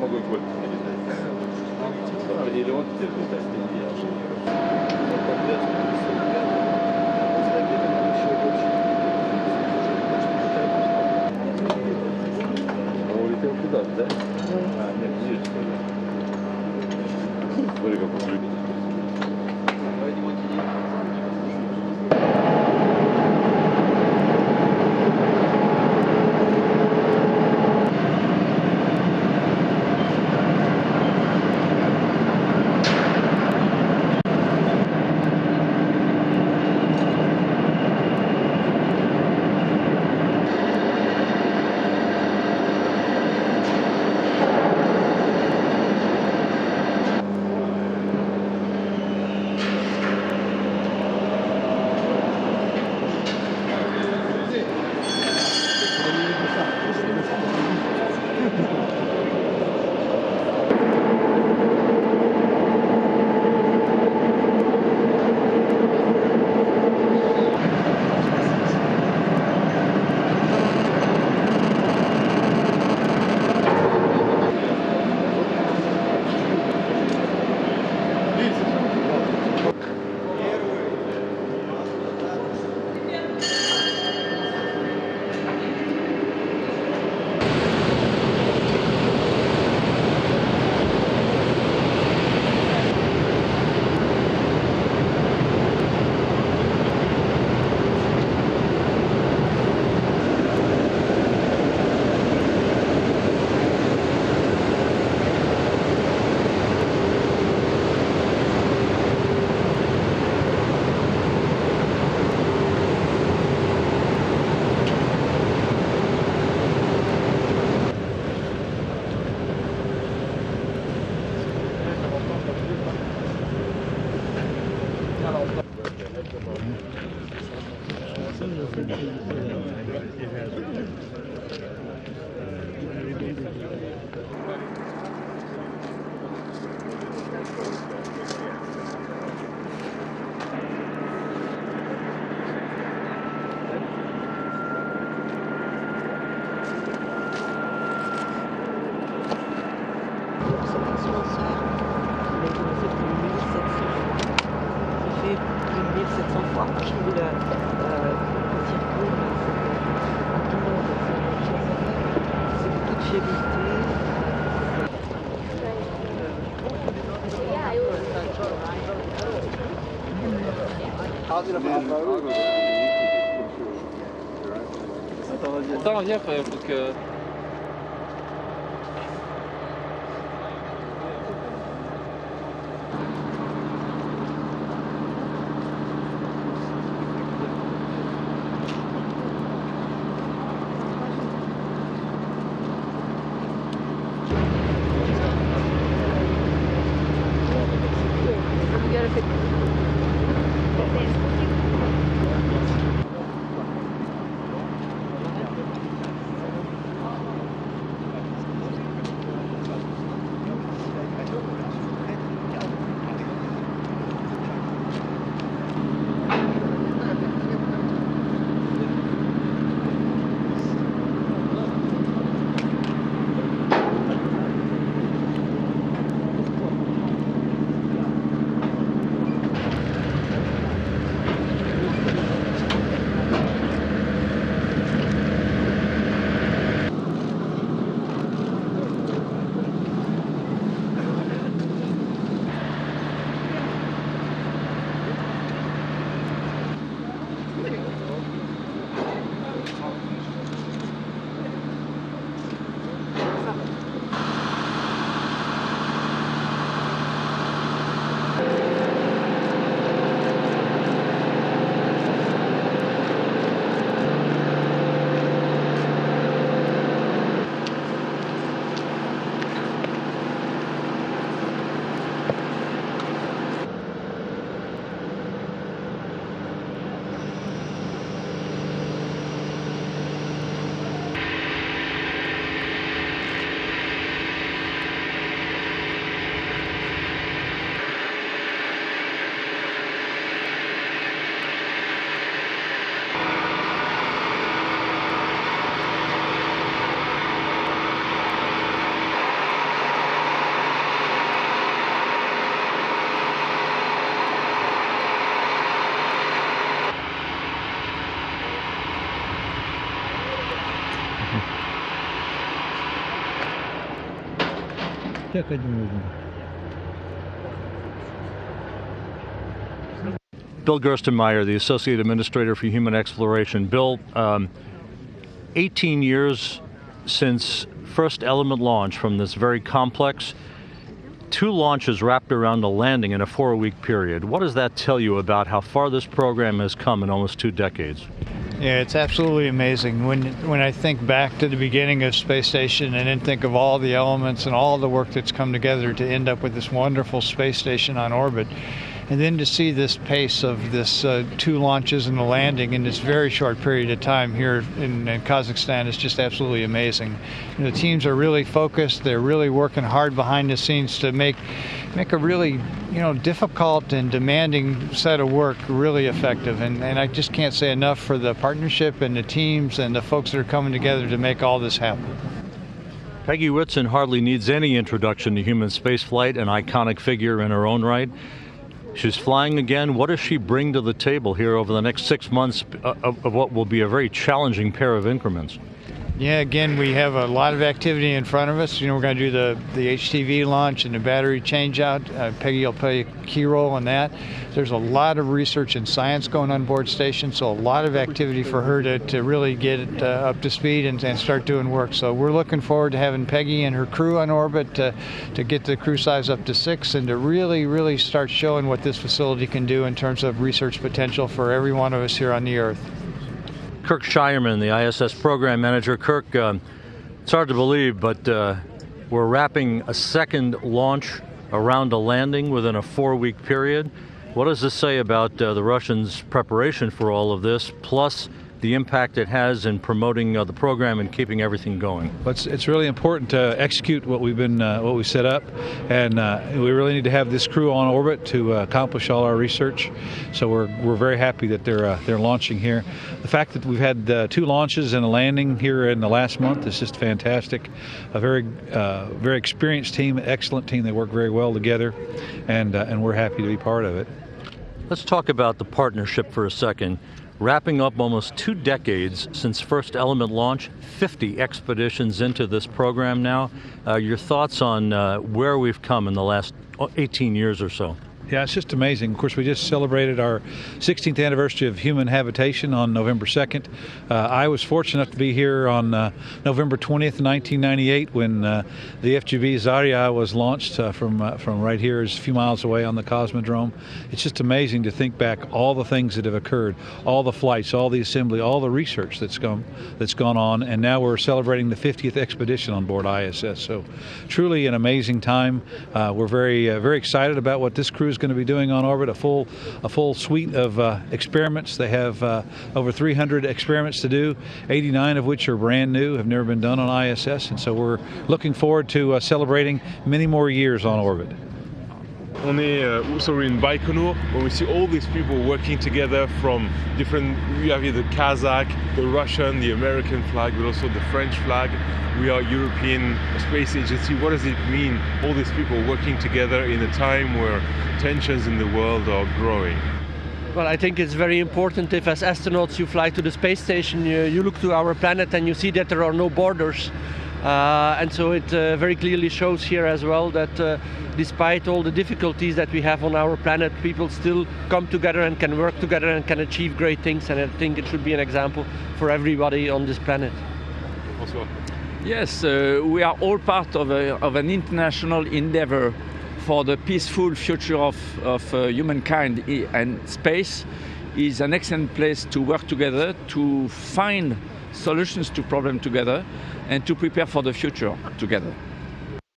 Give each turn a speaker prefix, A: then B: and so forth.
A: могу больше передать. Или он тебе передать, или я уже не Он улетел куда-то, да? А, нет, здесь что ли. Смотри, как он любит.
B: Attends, viens, faut que...
C: Bill Gerstenmaier, the Associate Administrator for Human Exploration. Bill, 18 years since first element launch from this very complex, 2 launches wrapped around a landing in a 4-week period. What does that tell you about how far this program has come in almost 2 decades?
D: Yeah, it's absolutely amazing. When I think back to the beginning of Space Station and then think of all the elements and all the work that's come together to end up with this wonderful space station on orbit, and then to see this pace of this 2 launches and the landing in this very short period of time here in Kazakhstan is just absolutely amazing. The teams are really focused. They're really working hard behind the scenes to make a really difficult and demanding set of work really effective. And I just can't say enough for the partnership and the teams and the folks that are coming together to make all this happen.
C: Peggy Whitson hardly needs any introduction to human spaceflight, an iconic figure in her own right. She's flying again. What does she bring to the table here over the next 6 months of what will be a very challenging pair of increments?
D: Yeah, again, we have a lot of activity in front of us. We're going to do the HTV launch and the battery change-out. Peggy will play a key role in that. There's a lot of research and science going on board station, so a lot of activity for her to really get it up to speed and start doing work. So we're looking forward to having Peggy and her crew on orbit to get the crew size up to 6 and to really start showing what this facility can do in terms of research potential for every one of us here on the Earth.
C: Kirk Shireman, the ISS program manager. Kirk, it's hard to believe, but we're wrapping a second launch around a landing within a 4-week period. What does this say about the Russians' preparation for all of this, plus the impact it has in promoting the program and keeping everything going?
E: It's really important to execute what we set up, and we really need to have this crew on orbit to accomplish all our research. So we're very happy that they're launching here. The fact that we've had 2 launches and a landing here in the last month is just fantastic. A very experienced team, excellent team. They work very well together, and we're happy to be part of it.
C: Let's talk about the partnership for a second. Wrapping up almost 2 decades since first element launch, 50 expeditions into this program now. Your thoughts on where we've come in the last 18 years or so?
E: Yeah, it's just amazing. Of course, we just celebrated our 16th anniversary of human habitation on November 2nd. I was fortunate enough to be here on November 20th, 1998, when the FGV Zarya was launched from right here, a few miles away on the Cosmodrome. It's just amazing to think back all the things that have occurred, all the flights, all the assembly, all the research that's gone on, and now we're celebrating the 50th expedition on board ISS. So, truly an amazing time. We're very excited about what this crew is going to be doing on orbit, a full suite of experiments. They have over 300 experiments to do, 89 of which are brand new, have never been done on ISS, and so we're looking forward to celebrating many more years on orbit.
F: On est also in Baikonur, when we see all these people working together from different, you have here the Kazakh, the Russian, the American flag, but also the French flag. We are European Space Agency. What does it mean, all these people working together in a time where tensions in the world are growing?
G: Well, I think it's very important if as astronauts you fly to the space station, you look to our planet and you see that there are no borders. And so it very clearly shows here as well that despite all the difficulties that we have on our planet, people still come together and can work together and can achieve great things. And I think it should be an example for everybody on this planet.
F: Bonsoir.
B: Yes, we are all part of an international endeavor for the peaceful future of humankind, and space is an excellent place to work together, to find solutions to problems together, and to prepare for the future together.